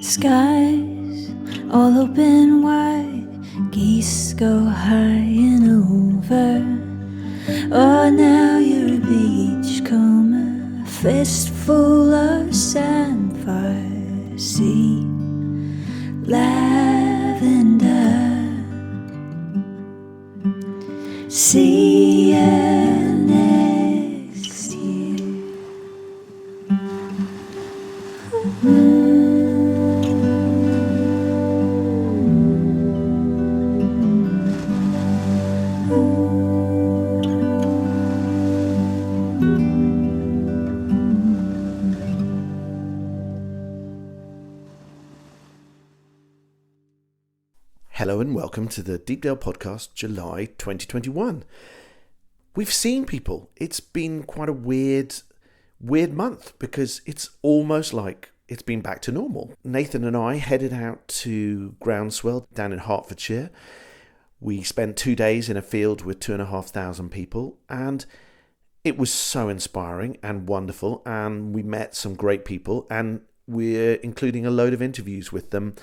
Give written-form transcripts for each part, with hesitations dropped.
Skies all open wide, geese go high and over. Oh, now you're a beachcomber, a fistful of sandfire, sea, lavender. See you next year. Hello and welcome to the Deepdale Podcast, July 2021. We've seen people. It's been quite a weird month because it's almost like it's been back to normal. Nathan and I headed out to Groundswell down in Hertfordshire. We spent 2 days in a field with 2,500 people and it was so inspiring and wonderful, and we met some great people and we're including a load of interviews with them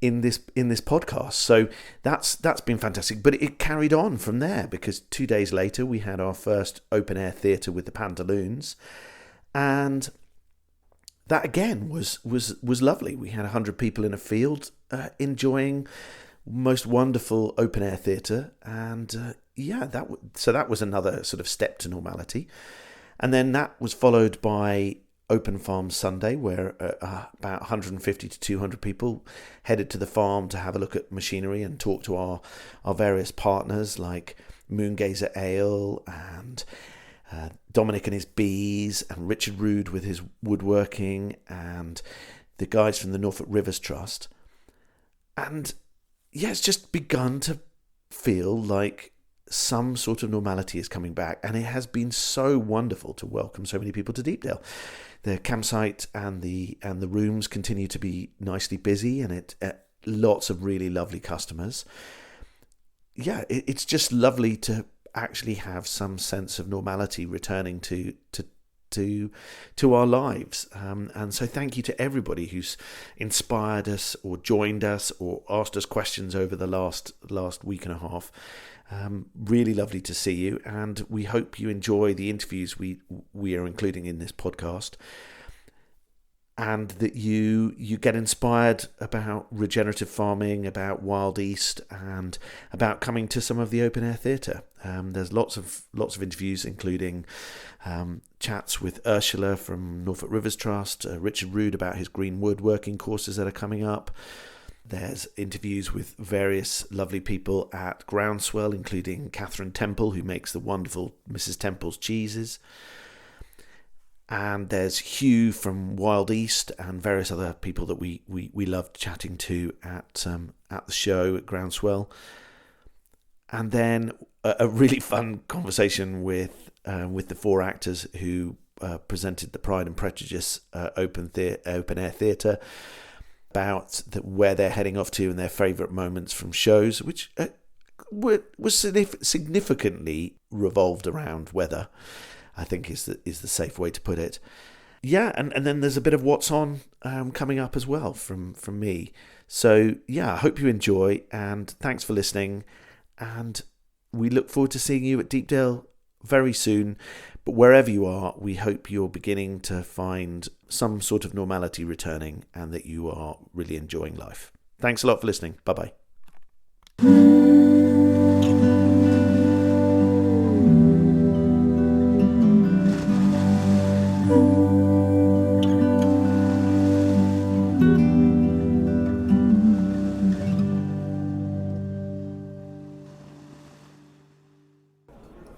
in this podcast. So that's been fantastic, but it carried on from there because 2 days later we had our first open air theatre with the Pantaloons, and that again was lovely. We had 100 people in a field enjoying most wonderful open air theatre, and that was another sort of step to normality. And then that was followed by Open Farm Sunday, where about 150 to 200 people headed to the farm to have a look at machinery and talk to our various partners like Moongazer Ale and Dominic and his bees and Richard Rood with his woodworking and the guys from the Norfolk Rivers Trust. And yeah, it's just begun to feel like some sort of normality is coming back, and it has been so wonderful to welcome so many people to Deepdale. The campsite and the rooms continue to be nicely busy, and it lots of really lovely customers. Yeah, it's just lovely to actually have some sense of normality returning to our lives. And so thank you to everybody who's inspired us or joined us or asked us questions over the last week and a half. Really lovely to see you, and we hope you enjoy the interviews we are including in this podcast, and that you get inspired about regenerative farming, about WildEast, and about coming to some of the open air theatre. There's lots of interviews, including chats with Ursula from Norfolk Rivers Trust, Richard Rood about his green woodworking courses that are coming up. There's interviews with various lovely people at Groundswell, including Catherine Temple, who makes the wonderful Mrs. Temple's cheeses. And there's Hugh from WildEast and various other people that we loved chatting to at the show at Groundswell. And then a really fun conversation with the four actors who presented the Pride and Prejudice open air theatre, about where they're heading off to and their favourite moments from shows, which was significantly revolved around weather, I think is the safe way to put it. Yeah, and then there's a bit of what's on coming up as well from me. So yeah, I hope you enjoy, and thanks for listening, and we look forward to seeing you at Deepdale very soon. But wherever you are, we hope you're beginning to find some sort of normality returning and that you are really enjoying life. Thanks a lot for listening. Bye-bye.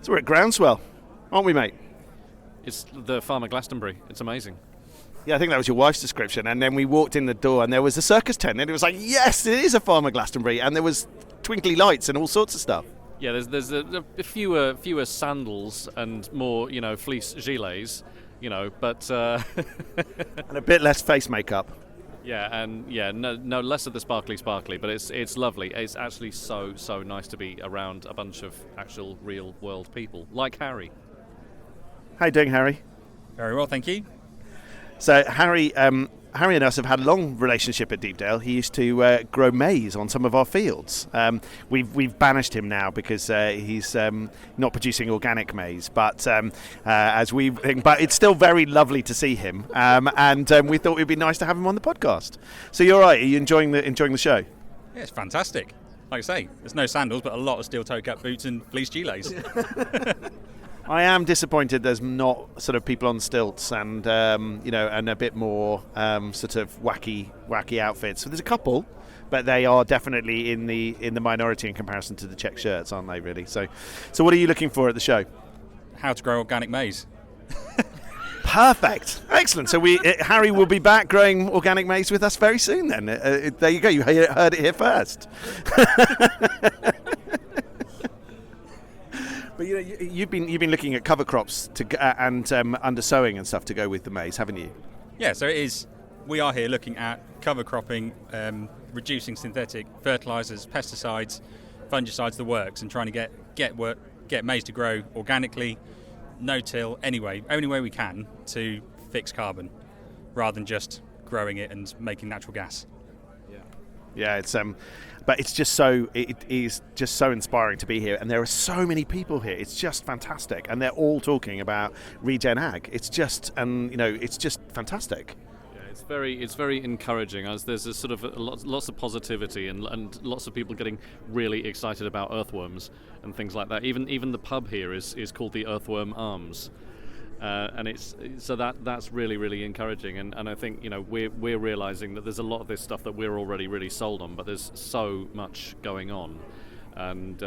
So we're at Groundswell, aren't we, mate? It's the Farmer Glastonbury. It's amazing. Yeah, I think that was your wife's description. And then we walked in the door and there was a circus tent, and it was like, yes, it is a Farmer Glastonbury. And there was twinkly lights and all sorts of stuff. Yeah, there's a fewer sandals and more, fleece gilets, but and a bit less face makeup. No less of the sparkly, but it's lovely. It's actually so nice to be around a bunch of actual real world people like Harry. How you doing, Harry? Very well, thank you. So Harry, Harry and us have had a long relationship at Deepdale. He used to grow maize on some of our fields. We've banished him now because he's not producing organic maize. But but it's still very lovely to see him. And we thought it'd be nice to have him on the podcast. So you're right. Are you enjoying the show? Yeah, it's fantastic. Like I say, there's no sandals, but a lot of steel-toe cap boots and fleece gilets. I am disappointed there's not sort of people on stilts and and a bit more sort of wacky outfits. So there's a couple, but they are definitely in the minority in comparison to the check shirts, aren't they? Really. So what are you looking for at the show? How to grow organic maize. Perfect, excellent. So Harry will be back growing organic maize with us very soon. Then there you go. You heard it here first. But you've been looking at cover crops and undersowing and stuff to go with the maize, haven't you? Yeah, so it is. We are here looking at cover cropping, reducing synthetic fertilisers, pesticides, fungicides, the works, and trying to get maize to grow organically, no-till, only way we can to fix carbon, rather than just growing it and making natural gas. Yeah, it's but it is just so inspiring to be here, and there are so many people here. It's just fantastic, and they're all talking about regen ag. It's just fantastic. Yeah, it's very encouraging. As there's a sort of lots of positivity and lots of people getting really excited about earthworms and things like that. Even the pub here is called the Earthworm Arms. And that's really, really encouraging, and I think we're realising that there's a lot of this stuff that we're already really sold on, but there's so much going on, and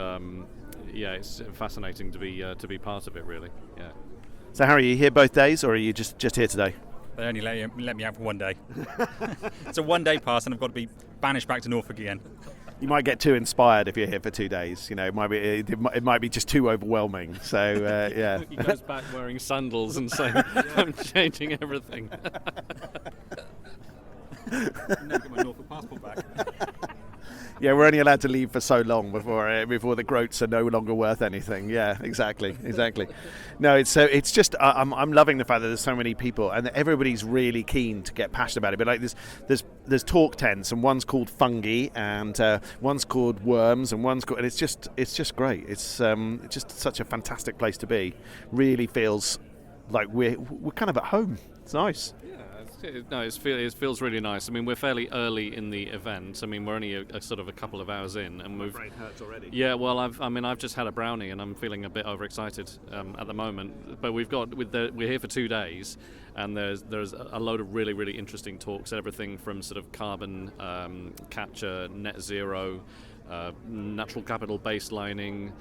it's fascinating to be part of it, really. Yeah. So Harry, are you here both days, or are you just here today? They only let me out for one day. It's a one-day pass, and I've got to be banished back to Norfolk again. You might get too inspired if you're here for 2 days. It might be just too overwhelming. So yeah. He goes back wearing sandals and saying, "I'm changing everything." Never get my Norfolk passport back. Yeah, we're only allowed to leave for so long before the groats are no longer worth anything. Yeah, exactly. No, it's just I'm loving the fact that there's so many people and that everybody's really keen to get passionate about it. But like there's talk tents, and one's called fungi, and one's called worms, and and it's just great. It's just such a fantastic place to be. Really feels like we're kind of at home. It's nice. It feels really nice. I mean, we're fairly early in the event. I mean, we're only a sort of a couple of hours in, and my brain hurts already. Yeah, well, I've just had a brownie, and I'm feeling a bit overexcited at the moment. But we're here for 2 days, and there's a load of really, really interesting talks. Everything from sort of carbon capture, net zero, natural capital baselining,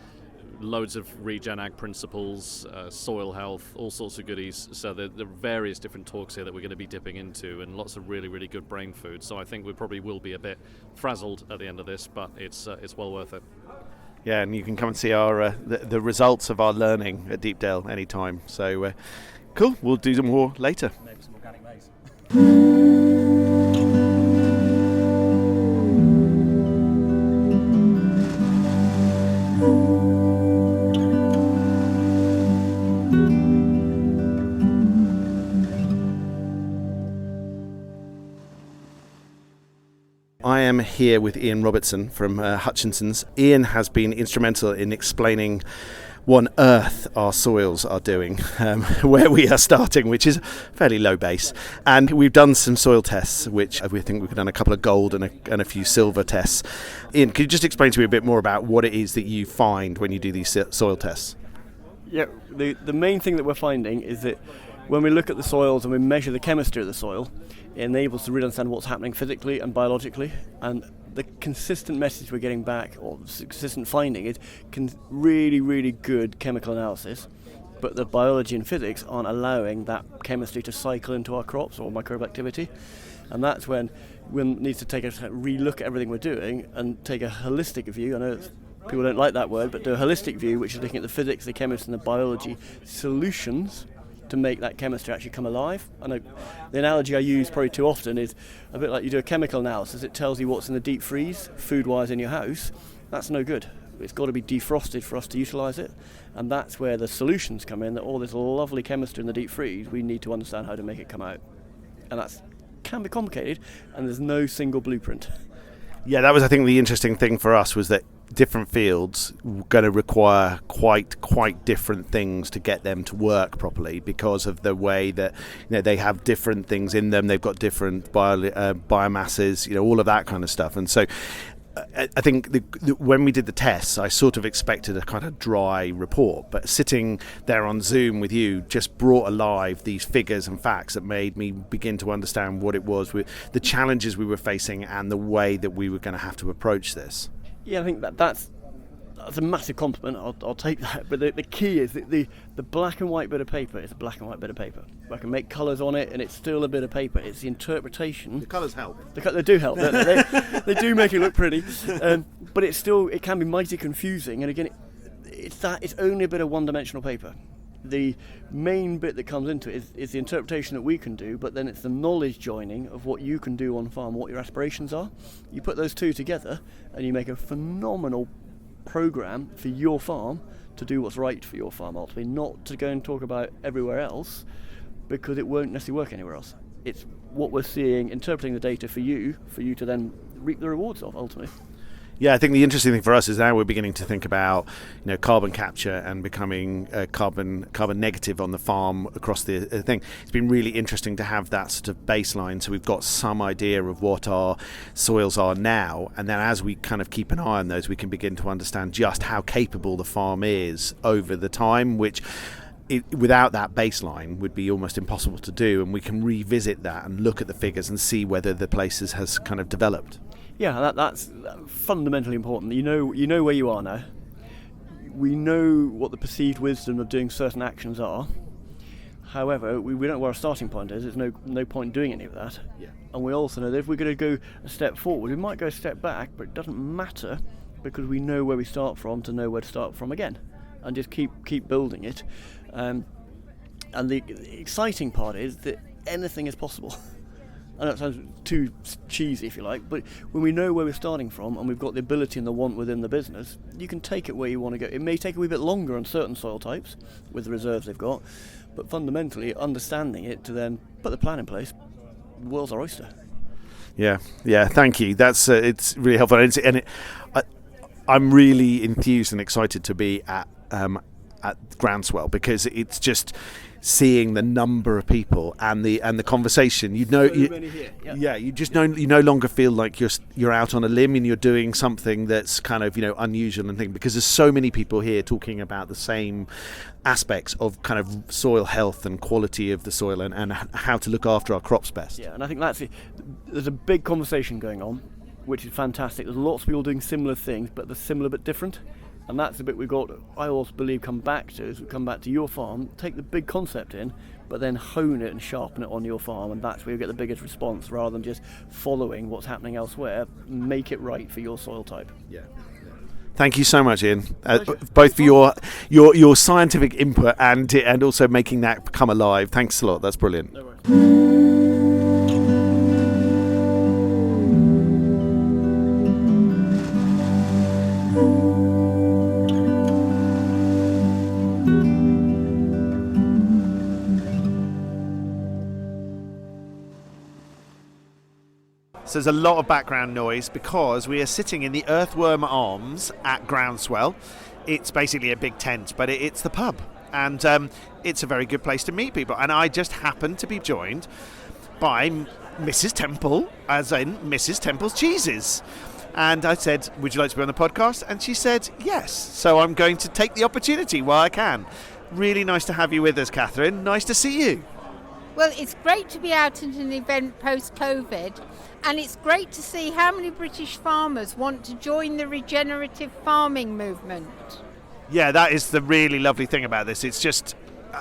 loads of regen ag principles, soil health, all sorts of goodies. So there are various different talks here that we're going to be dipping into, and lots of really, really good brain food. So I think we probably will be a bit frazzled at the end of this, but it's well worth it. Yeah, and you can come and see our the results of our learning at Deepdale anytime. So cool, we'll do some more later. Maybe some organic maize. I am here with Ian Robertson from Hutchinson's. Ian has been instrumental in explaining what on earth our soils are doing, where we are starting, which is fairly low base. And we've done some soil tests, which we think we've done a couple of gold and a few silver tests. Ian, could you just explain to me a bit more about what it is that you find when you do these soil tests? Yeah, the main thing that we're finding is that when we look at the soils and we measure the chemistry of the soil, it enables us to really understand what's happening physically and biologically. And the consistent message we're getting back, or the consistent finding, is really, really good chemical analysis, but the biology and physics aren't allowing that chemistry to cycle into our crops or microbial activity. And that's when we need to take a re-look at everything we're doing and take a holistic view. I know people don't like that word, but do a holistic view, which is looking at the physics, the chemistry and the biology solutions to make that chemistry actually come alive. I know the analogy I use probably too often is a bit like you do a chemical analysis. It tells you what's in the deep freeze, food-wise, in your house. That's no good. It's got to be defrosted for us to utilise it, and that's where the solutions come in, that all this lovely chemistry in the deep freeze, we need to understand how to make it come out. And that's can be complicated, and there's no single blueprint. Yeah, that was, I think, the interesting thing for us was that different fields were going to require quite different things to get them to work properly because of the way that they have different things in them. They've got different biomasses, all of that kind of stuff. And so I think when we did the tests, I sort of expected a kind of dry report, but sitting there on Zoom with you just brought alive these figures and facts that made me begin to understand what it was, with the challenges we were facing and the way that we were going to have to approach this. Yeah, I think that's a massive compliment. I'll take that. But the key is that the black and white bit of paper is a black and white bit of paper. I can make colours on it, and it's still a bit of paper. It's the interpretation. The colours help. They do help. They do make it look pretty, but it can be mighty confusing. And again, it's only a bit of one-dimensional paper. The main bit that comes into it is the interpretation that we can do, but then it's the knowledge joining of what you can do on farm, what your aspirations are. You put those two together, and you make a phenomenal program for your farm to do what's right for your farm ultimately, not to go and talk about everywhere else, because it won't necessarily work anywhere else. It's what we're seeing, interpreting the data for you to then reap the rewards of ultimately. Yeah, I think the interesting thing for us is now we're beginning to think about carbon capture and becoming carbon negative on the farm across the thing. It's been really interesting to have that sort of baseline, so we've got some idea of what our soils are now, and then as we kind of keep an eye on those, we can begin to understand just how capable the farm is over the time, which without that baseline would be almost impossible to do, and we can revisit that and look at the figures and see whether the places has kind of developed. Yeah, that's fundamentally important. You know where you are now. We know what the perceived wisdom of doing certain actions are. However, we don't know where our starting point is. There's no point doing any of that. Yeah. And we also know that if we're going to go a step forward, we might go a step back, but it doesn't matter because we know where we start from to know where to start from again, and just keep building it. And the exciting part is that anything is possible. I know it sounds too cheesy, if you like, but when we know where we're starting from and we've got the ability and the want within the business, you can take it where you want to go. It may take a wee bit longer on certain soil types with the reserves they've got, but fundamentally understanding it to then put the plan in place, the world's our oyster. Yeah, thank you. That's it's really helpful, I'm really enthused and excited to be at Groundswell, because it's just seeing the number of people and the conversation. You just you no longer feel like you're out on a limb and you're doing something that's kind of unusual and thing, because there's so many people here talking about the same aspects of kind of soil health and quality of the soil and how to look after our crops best. Yeah, and I think that's it. There's a big conversation going on, which is fantastic. There's lots of people doing similar things, but they're similar but different. And that's the bit I always believe come back to your farm, take the big concept in, but then hone it and sharpen it on your farm, and that's where you get the biggest response, rather than just following what's happening elsewhere. Make it right for your soil type. Yeah. Thank you so much, Ian, both for your scientific input and also making that come alive. Thanks a lot. That's brilliant. No worries. So there's a lot of background noise because we are sitting in the Earthworm Arms at Groundswell. It's basically a big tent, but it's the pub, and it's a very good place to meet people. And I just happened to be joined by Mrs. Temple, as in Mrs. Temple's Cheeses. And I said, would you like to be on the podcast? And she said, yes. So I'm going to take the opportunity while I can. Really nice to have you with us, Catherine. Nice to see you. Well, it's great to be out at an event post-COVID, and it's great to see how many British farmers want to join the regenerative farming movement. Yeah, that is the really lovely thing about this. It's just,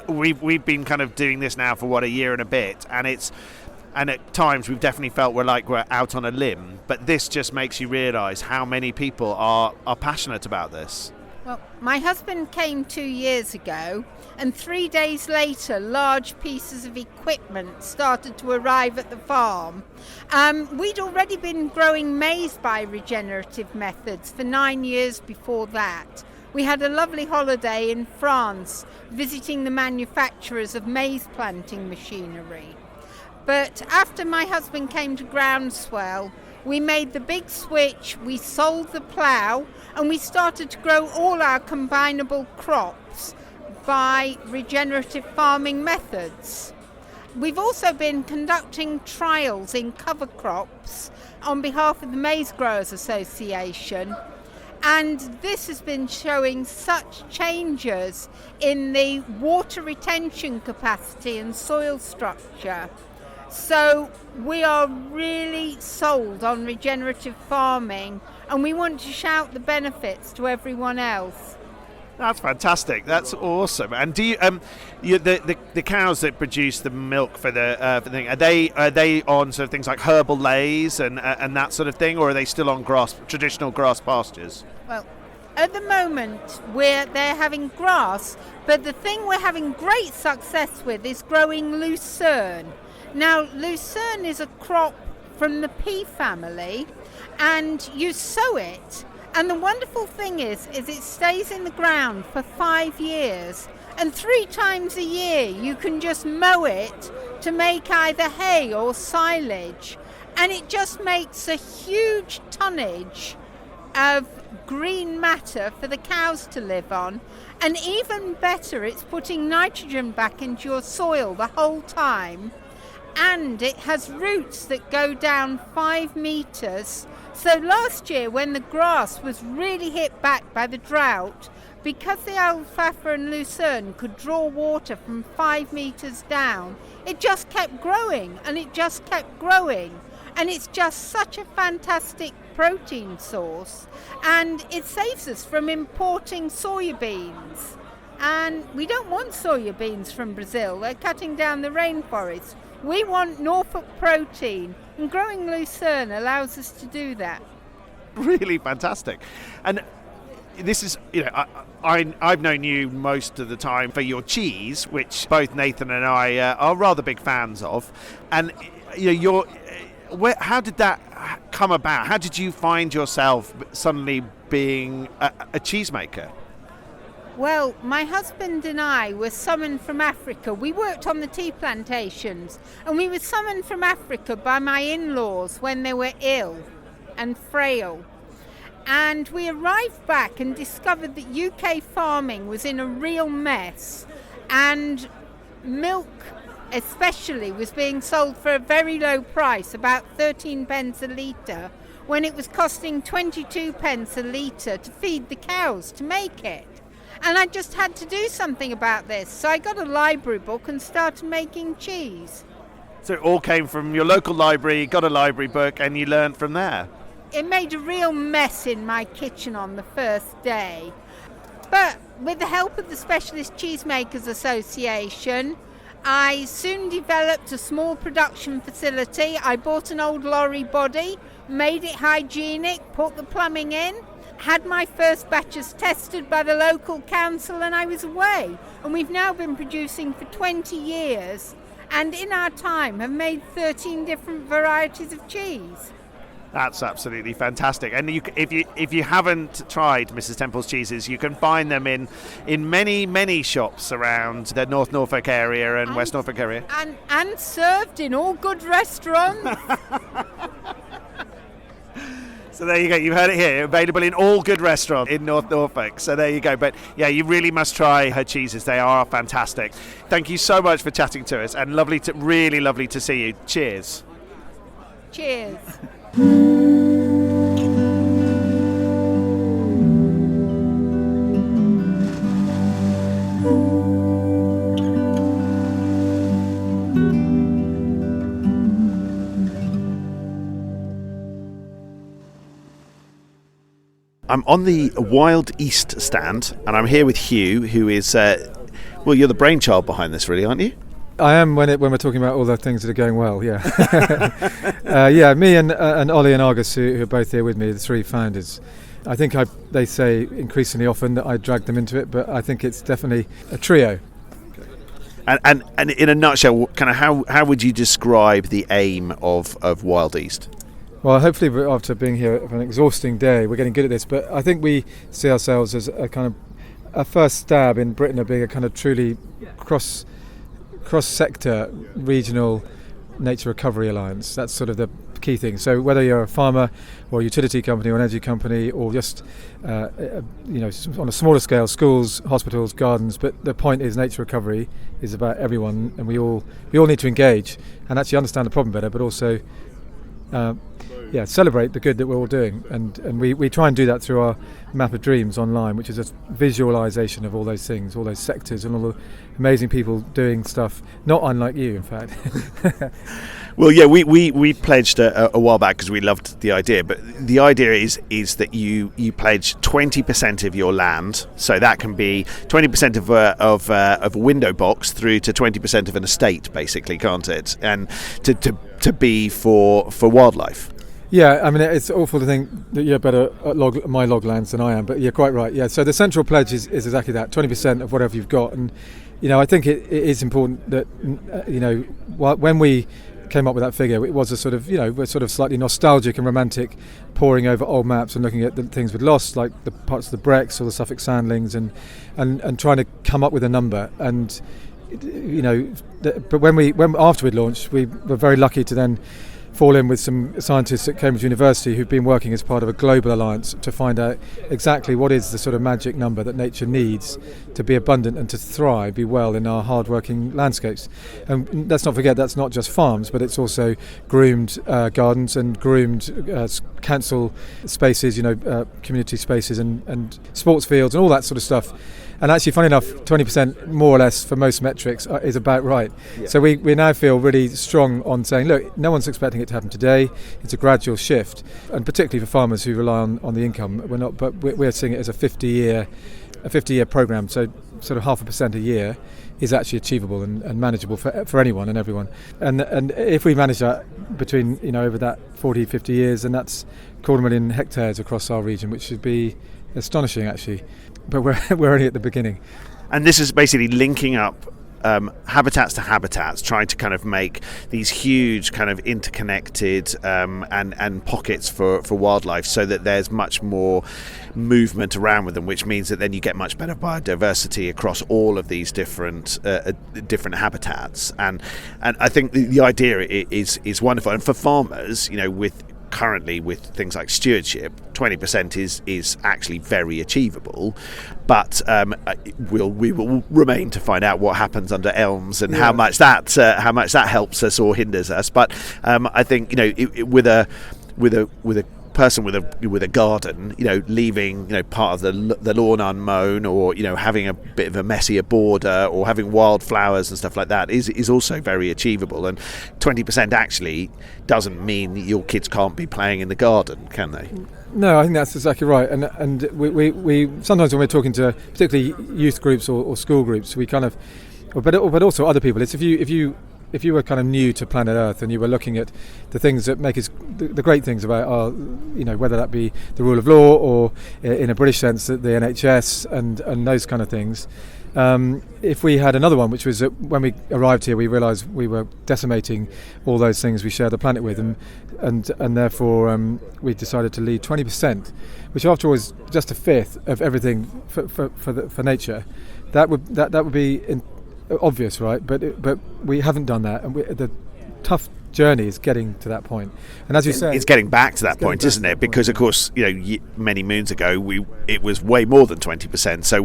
we've been kind of doing this now for, a year and a bit, and at times we've definitely felt we're out on a limb, but this just makes you realise how many people are passionate about this. Well, my husband came 2 years ago, and 3 days later, large pieces of equipment started to arrive at the farm. We'd already been growing maize by regenerative methods for 9 years before that. We had a lovely holiday in France, visiting the manufacturers of maize planting machinery. But after my husband came to Groundswell, we made the big switch, we sold the plough, and we started to grow all our combinable crops by regenerative farming methods. We've also been conducting trials in cover crops on behalf of the Maize Growers Association, and this has been showing such changes in the water retention capacity and soil structure. So we are really sold on regenerative farming, and we want to shout the benefits to everyone else. That's fantastic. That's awesome. And do you, the cows that produce the milk for the thing, are they on sort of things like herbal lays and that sort of thing, or are they still on traditional grass pastures? Well, at the moment they're having grass, but the thing we're having great success with is growing lucerne. Now, lucerne is a crop from the pea family, and you sow it. And the wonderful thing is it stays in the ground for 5 years, and 3 times a year you can just mow it to make either hay or silage, and it just makes a huge tonnage of green matter for the cows to live on. And even better, it's putting nitrogen back into your soil the whole time, and it has roots that go down 5 meters. So last year, when the grass was really hit back by the drought, because the alfalfa and lucerne could draw water from 5 meters down, it just kept growing, and it just kept growing. And it's just such a fantastic protein source, and it saves us from importing soya beans. And we don't want soya beans from Brazil. They're cutting down the rainforest. We want Norfolk protein, and growing lucerne allows us to do that. Really fantastic. And this is, I've known you most of the time for your cheese, which both Nathan and I are rather big fans of. And how did that come about? How did you find yourself suddenly being a cheesemaker? Well, my husband and I were summoned from Africa. We worked on the tea plantations, and we were summoned from Africa by my in-laws when they were ill and frail. And we arrived back and discovered that UK farming was in a real mess, and milk especially was being sold for a very low price, about 13 pence a litre, when it was costing 22 pence a litre to feed the cows to make it. And I just had to do something about this. So I got a library book and started making cheese. So it all came from your local library, got a library book, and you learned from there? It made a real mess in my kitchen on the first day. But with the help of the Specialist Cheesemakers Association, I soon developed a small production facility. I bought an old lorry body, made it hygienic, put the plumbing in, had my first batches tested by the local council, and I was away. And we've now been producing for 20 years, and in our time have made 13 different varieties of cheese. That's absolutely fantastic. And if you haven't tried Mrs. Temple's cheeses, you can find them in many shops around the North Norfolk area and West Norfolk area. And served in all good restaurants. So there you go. You heard it here. Available in all good restaurants in North Norfolk. So there you go. But yeah, you really must try her cheeses. They are fantastic. Thank you so much for chatting to us, and really lovely to see you. Cheers. Cheers. I'm on the WildEast stand, and I'm here with Hugh, who is, you're the brainchild behind this, really, aren't you? I am when we're talking about all the things that are going well, yeah. Me and Ollie and Argus, who are both here with me, the 3 founders. I think they say increasingly often that I drag them into it, but I think it's definitely a trio. And in a nutshell, kind of how would you describe the aim of WildEast? Well, hopefully after being here for an exhausting day, we're getting good at this, but I think we see ourselves as a kind of a first stab in Britain of being a kind of truly cross-sector regional Nature Recovery Alliance. That's sort of the key thing. So whether you're a farmer or a utility company or an energy company or just on a smaller scale, schools, hospitals, gardens, but the point is nature recovery is about everyone, and we all need to engage and actually understand the problem better, but also celebrate the good that we're all doing, and we try and do that through our map of dreams online, which is a visualization of all those things, all those sectors, and all the amazing people doing stuff not unlike you, in fact. Well, yeah, we pledged a while back because we loved the idea, but the idea is that you pledge 20% of your land, so that can be 20% of a window box through to 20% of an estate, basically, can't it? And to be for wildlife. Yeah, I mean, it's awful to think that you're better at my loglands than I am, but you're quite right. Yeah, so the central pledge is exactly that, 20% of whatever you've got. And, I think it is important that, when we came up with that figure, it was a sort of, we're sort of slightly nostalgic and romantic, poring over old maps and looking at the things we'd lost, like the parts of the Brecks or the Suffolk Sandlings, and trying to come up with a number. And, but when after we'd launched, we were very lucky to then fall in with some scientists at Cambridge University who've been working as part of a global alliance to find out exactly what is the sort of magic number that nature needs to be abundant and to thrive, be well in our hard-working landscapes. And let's not forget, that's not just farms, but it's also groomed gardens and groomed council spaces, community spaces and sports fields and all that sort of stuff. And actually, funny enough, 20% more or less for most metrics is about right. Yeah. So we now feel really strong on saying, look, no one's expecting it to happen today. It's a gradual shift, and particularly for farmers who rely on the income. We're seeing it as a 50-year program. So sort of 0.5% a year is actually achievable and manageable for anyone and everyone. And if we manage that between over that 40, 50 years, then that's 250,000 hectares across our region, which would be astonishing actually. But we're only at the beginning. And this is basically linking up habitats to habitats, trying to kind of make these huge kind of interconnected and pockets for wildlife, so that there's much more movement around with them, which means that then you get much better biodiversity across all of these different habitats. And I think the idea is wonderful. And for farmers, currently with things like stewardship, 20% is actually very achievable, but we will remain to find out what happens under elms and how much that helps us or hinders us. But I think with a person with a garden, leaving part of the lawn unmown, or having a bit of a messier border, or having wildflowers and stuff like that is also very achievable. And 20% actually doesn't mean your kids can't be playing in the garden, can they? No, I think that's exactly right. And we sometimes when we're talking to particularly youth groups or school groups, we kind of, but also other people, it's if you were kind of new to planet Earth and you were looking at the things that make us, the great things about our, whether that be the rule of law or in a British sense the NHS and those kind of things, if we had another one, which was that when we arrived here we realised we were decimating all those things we share the planet with, and therefore we decided to leave 20%, which after all is just a fifth of everything for nature. That would be obvious, right? But we haven't done that, and the tough journey is getting to that point. And as you say, it's getting back to that point, isn't it? Because of course, many moons ago it was way more than 20%. So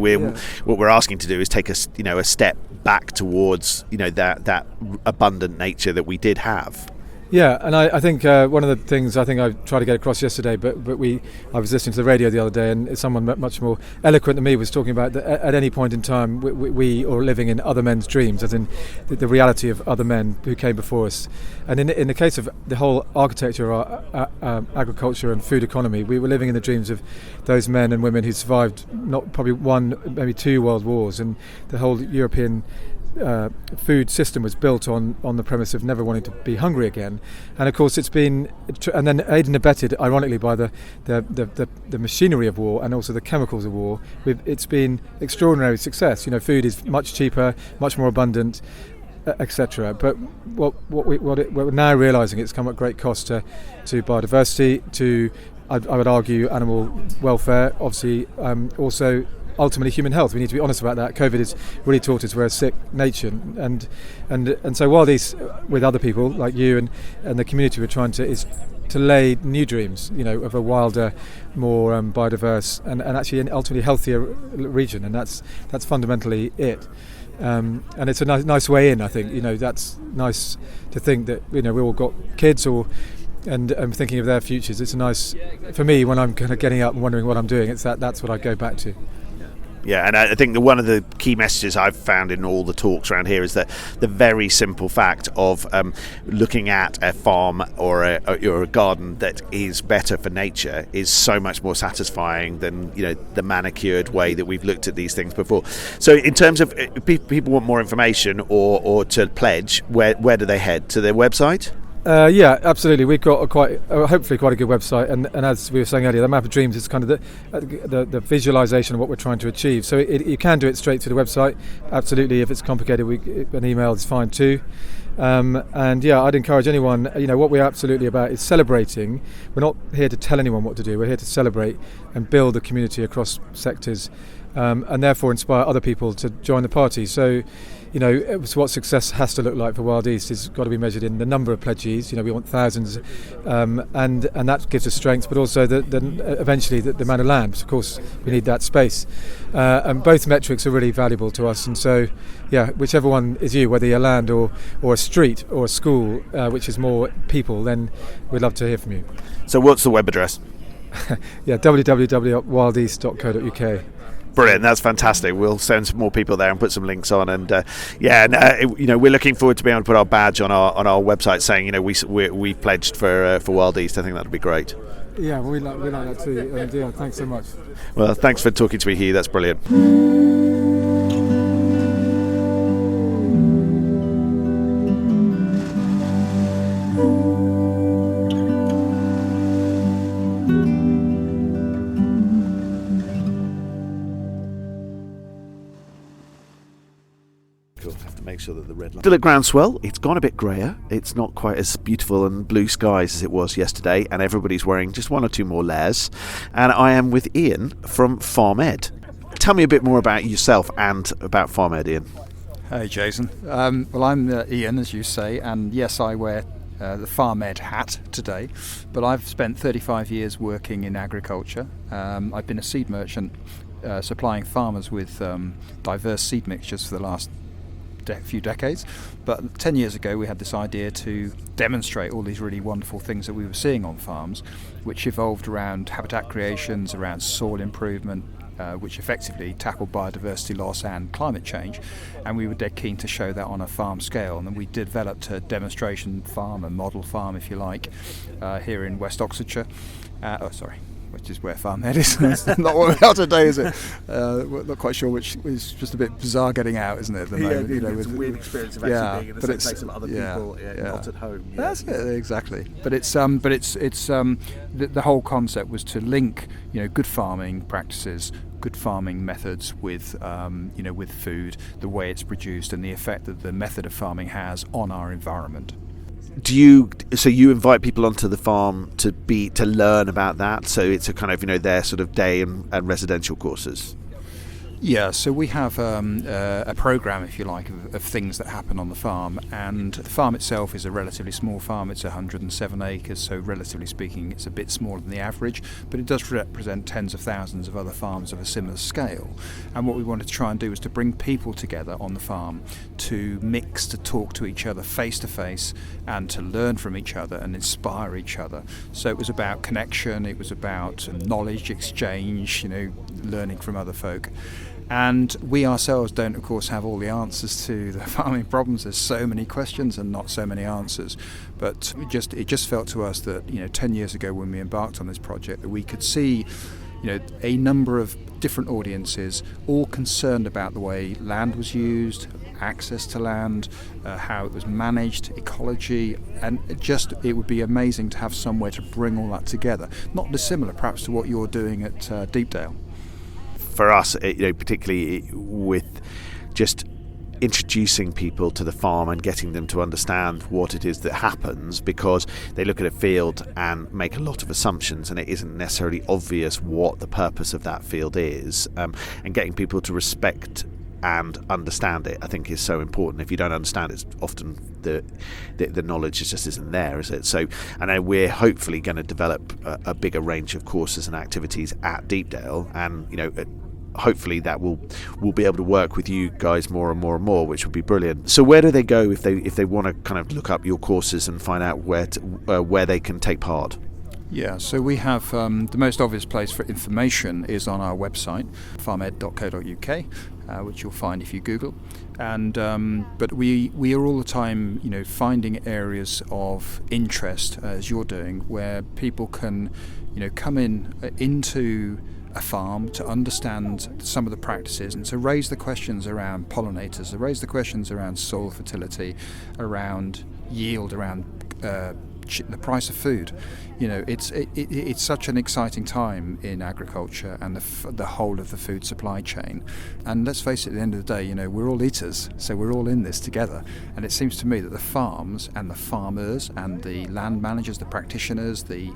what we're asking to do is take a step back towards that abundant nature that we did have. Yeah, and I think one of the things I think I tried to get across yesterday, but I was listening to the radio the other day, and someone much more eloquent than me was talking about that at any point in time we are living in other men's dreams, as in the reality of other men who came before us. And in the case of the whole architecture of our agriculture and food economy, we were living in the dreams of those men and women who survived not probably one, maybe two world wars, and the whole European food system was built on the premise of never wanting to be hungry again. And of course it's been and then aided and abetted ironically by the machinery of war and also the chemicals of war. It's been extraordinary success. Food is much cheaper, much more abundant, etc. But what we're now realising, it's come at great cost to biodiversity, to I would argue animal welfare, obviously also ultimately human health. We need to be honest about that. COVID has really taught us we're a sick nation, and so WildEast, with other people like you and the community, we're trying to lay new dreams, of a wilder, more biodiverse and actually an ultimately healthier region, and that's fundamentally it. And it's a nice way in, I think. That's nice to think that we all got kids and I'm thinking of their futures. It's nice for me when I'm kind of getting up and wondering what I'm doing. That's what I go back to. Yeah, and I think that one of the key messages I've found in all the talks around here is that the very simple fact of looking at a farm or a garden that is better for nature is so much more satisfying than the manicured way that we've looked at these things before. So in terms of people want more information or to pledge, where do they head? To their website? Yeah, absolutely. We've got hopefully quite a good website, and as we were saying earlier, the map of dreams is kind of the visualization of what we're trying to achieve. So you can do it straight through the website. Absolutely, if it's complicated, an email is fine too. And yeah, I'd encourage anyone. What we're absolutely about is celebrating. We're not here to tell anyone what to do. We're here to celebrate and build a community across sectors, and therefore inspire other people to join the party. So. What success has to look like for WildEast has got to be measured in the number of pledgees. We want thousands, and that gives us strength, but also eventually the amount of land. Of course, we need that space, and both metrics are really valuable to us. And so, yeah, whichever one is you, whether you're land or a street or a school, which is more people, then we'd love to hear from you. So, what's the web address? Yeah, www.wildeast.co.uk. Brilliant, that's fantastic. We'll send some more people there and put some links on, and we're looking forward to being able to put our badge on our website saying we pledged for WildEast. I think that'd be great. Yeah, well, we like that too. And yeah, thanks so much. Well, thanks for talking to me, Hugh. That's brilliant. Still at Groundswell, it's gone a bit grayer. It's not quite as beautiful and blue skies as it was yesterday, and everybody's wearing just one or two more layers. And I am with Ian from Farm Ed. Tell me a bit more about yourself and about Farm Ed, Ian. Hey, Jason. Well, I'm Ian, as you say, and yes, I wear the Farm Ed hat today, but I've spent 35 years working in agriculture. I've been a seed merchant supplying farmers with diverse seed mixtures for the last few decades, but 10 years ago we had this idea to demonstrate all these really wonderful things that we were seeing on farms, which evolved around habitat creations, around soil improvement, which effectively tackled biodiversity loss and climate change, and we were dead keen to show that on a farm scale. And then we developed a demonstration farm, a model farm if you like, here in West Oxfordshire, which is where Farm Ed is. It's not what we are today, is it? We're not quite sure, which is just a bit bizarre getting out, isn't it, at the moment? It's a weird experience of actually being in the same place with other people, not at home. That's it, exactly. But the whole concept was to link, good farming practices, good farming methods with with food, the way it's produced, and the effect that the method of farming has on our environment. So you invite people onto the farm to learn about that, so it's a kind of their sort of day and residential courses? Yeah, so we have a program, if you like, of things that happen on the farm, and the farm itself is a relatively small farm. It's 107 acres, so relatively speaking it's a bit smaller than the average, but it does represent tens of thousands of other farms of a similar scale. And what we wanted to try and do was to bring people together on the farm to mix, to talk to each other face to face, and to learn from each other and inspire each other. So it was about connection, it was about knowledge exchange, learning from other folk. And we ourselves don't, of course, have all the answers to the farming problems. There's so many questions and not so many answers. But it just felt to us that 10 years ago when we embarked on this project, that we could see a number of different audiences all concerned about the way land was used, access to land, how it was managed, ecology, and it would be amazing to have somewhere to bring all that together. Not dissimilar perhaps to what you're doing at Deepdale. For us, particularly with just introducing people to the farm and getting them to understand what it is that happens, because they look at a field and make a lot of assumptions and it isn't necessarily obvious what the purpose of that field is, and getting people to respect and understand it, I think, is so important. If you don't understand it, often the knowledge just isn't there, is it? So I know we're hopefully going to develop a bigger range of courses and activities at Deepdale, and hopefully that will be able to work with you guys more and more and more, which would be brilliant. So where do they go if they want to kind of look up your courses and find out where they can take part? Yeah, so we have the most obvious place for information is on our website, farmed.co.uk, which you'll find if you Google. And but we are all the time, finding areas of interest, as you're doing, where people can, come into a farm to understand some of the practices and to raise the questions around pollinators, to raise the questions around soil fertility, around yield, around the price of food. It's such an exciting time in agriculture and the whole of the food supply chain. And let's face it, at the end of the day, we're all eaters, so we're all in this together. And it seems to me that the farms and the farmers and the land managers, the practitioners, the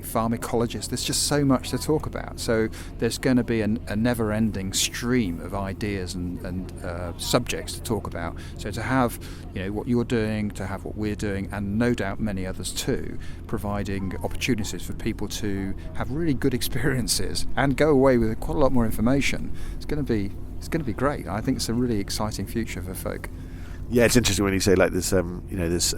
farm ecologists, there's just so much to talk about. So there's going to be a never-ending stream of ideas and subjects to talk about. So to have what you're doing, to have what we're doing, and no doubt many others too, providing opportunities for people to have really good experiences and go away with quite a lot more information. It's going to be great. I think it's a really exciting future for folk. Yeah, it's interesting when you say like this. There's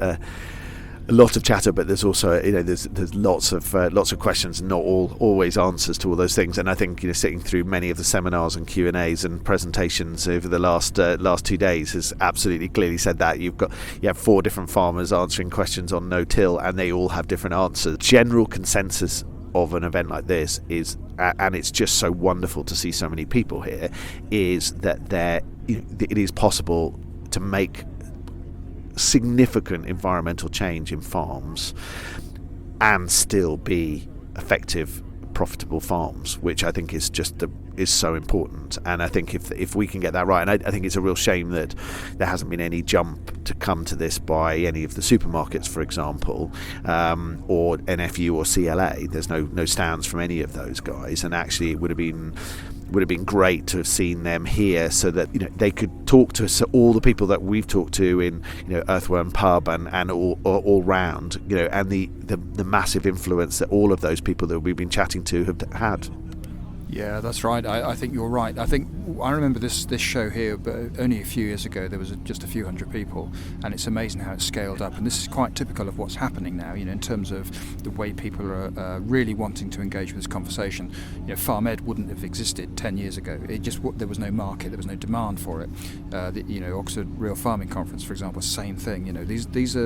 a lot of chatter, but there's also there's lots of questions, and not always answers to all those things. And I think sitting through many of the seminars and Q&As and presentations over the last 2 days has absolutely clearly said that you have 4 different farmers answering questions on no-till, and they all have different answers. General consensus of an event like this is, and it's just so wonderful to see so many people here, is that it is possible to make significant environmental change in farms and still be effective, profitable farms, which I think is so important. And I think if we can get that right, and I think it's a real shame that there hasn't been any jump to come to this by any of the supermarkets, for example, or NFU or CLA. There's no stands from any of those guys, and actually it would have been great to have seen them here, so that they could talk to all the people that we've talked to in Earthworm Pub and all round, and the massive influence that all of those people that we've been chatting to have had. Yeah, that's right. I think you're right. I remember this show here, but only a few years ago there was just a few hundred people, and it's amazing how it's scaled up. And this is quite typical of what's happening now, in terms of the way people are really wanting to engage with this conversation. Farm Ed wouldn't have existed 10 years ago. There was no market, there was no demand for it. The Oxford Real Farming Conference, for example, same thing. These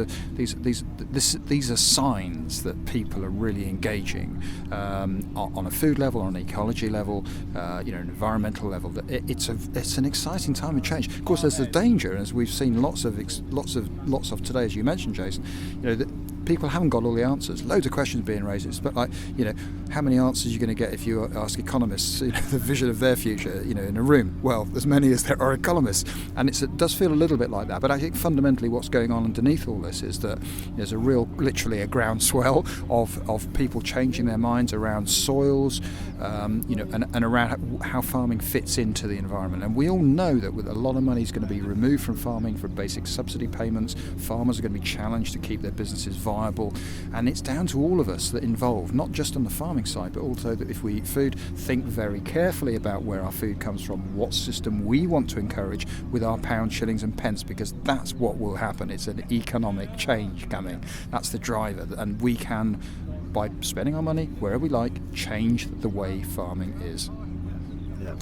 are signs that people are really engaging on a food level, on an ecology level, an environmental level. It's an exciting time of change. Of course, there's the danger, as we've seen lots of today, as you mentioned, Jason. That people haven't got all the answers. Loads of questions being raised. But how many answers are you going to get if you ask economists the vision of their future, in a room? Well, as many as there are economists, and it does feel a little bit like that. But I think fundamentally, what's going on underneath all this is that there's literally a groundswell of people changing their minds around soils, and around how farming fits into the environment. And we all know that with a lot of money is going to be removed from farming for basic subsidy payments. Farmers are going to be challenged to keep their businesses viable, and it's down to all of us that involved, not just on the farming side, but also that if we eat food, think very carefully about where our food comes from, what system we want to encourage with our pounds, shillings and pence, because that's what will happen. It's an economic change coming. That's the driver, and we can, by spending our money wherever we like, change the way farming is. Yeah.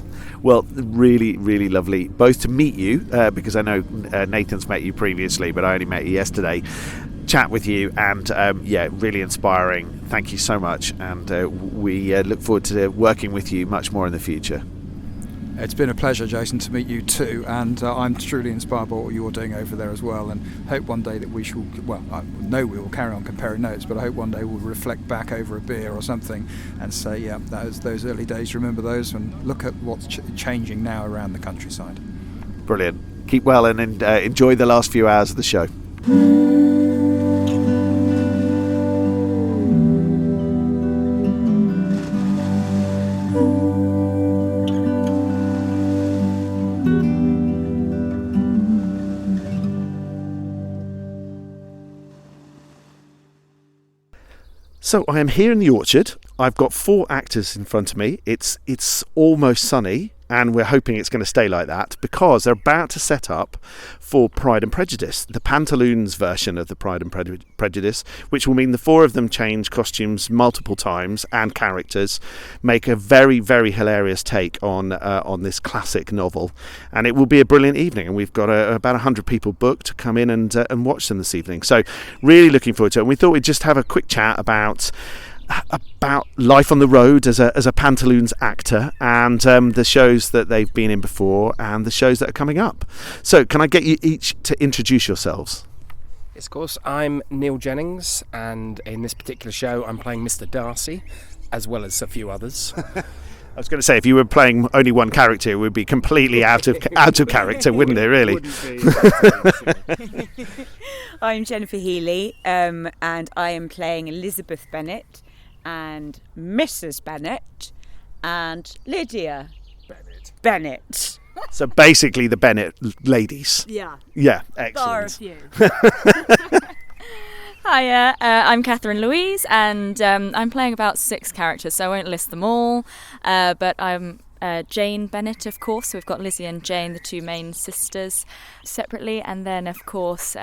Well, really, really lovely both to meet you, because I know Nathan's met you previously, but I only met you yesterday. Chat with you, and really inspiring. Thank you so much, and we look forward to working with you much more in the future. It's been a pleasure, Jason, to meet you too, and I'm truly inspired by what you're doing over there as well, and hope one day that I know we will carry on comparing notes, but I hope one day we'll reflect back over a beer or something and say, yeah, those early days, remember those, and look at what's changing now around the countryside. Brilliant. Keep well and enjoy the last few hours of the show. So I am here in the orchard. I've got 4 actors in front of me. It's almost sunny, and we're hoping it's going to stay like that because they're about to set up for Pride and Prejudice, the Pantaloons version of the Pride and Prejudice, which will mean the 4 of them change costumes multiple times and characters, make a very, very hilarious take on this classic novel, and it will be a brilliant evening. And we've got about 100 people booked to come in and watch them this evening. So really looking forward to it. And we thought we'd just have a quick chat about life on the road as a Pantaloons actor, and the shows that they've been in before and the shows that are coming up. So can I get you each to introduce yourselves? Yes, of course. I'm Neil Jennings, and in this particular show I'm playing Mr. Darcy, as well as a few others. I was going to say, if you were playing only one character, it would be completely out of character, wouldn't it, really? I'm Jennifer Healy, and I am playing Elizabeth Bennet and Mrs. Bennet and Lydia Bennet. So basically the Bennet ladies. Yeah. Yeah, Bar a excellent. few. Hiya, I'm Catherine Louise, and I'm playing about 6 characters, so I won't list them all, but I'm Jane Bennet, of course. So we've got Lizzie and Jane, the 2 main sisters, separately, and then, of course,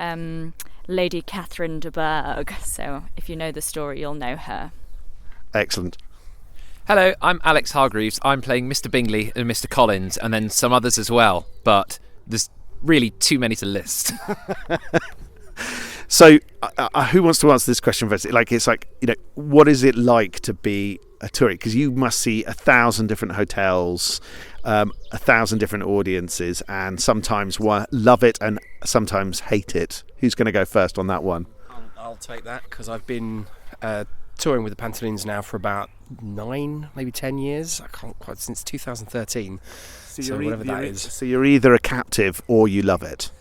Lady Catherine de Bourgh. So if you know the story, you'll know her. Excellent. Hello, I'm Alex Hargreaves. I'm playing Mr. Bingley and Mr. Collins, and then some others as well, but there's really too many to list. So who wants to answer this question first? What is it like to be a tourist? Because you must see 1,000 different hotels, 1,000 different audiences, and sometimes love it and sometimes hate it. Who's going to go first on that one? I'll take that, because I've been touring with the Pantaloons now for about 9, maybe 10 years. I can't quite, since 2013. So whatever that is. So you're either a captive or you love it.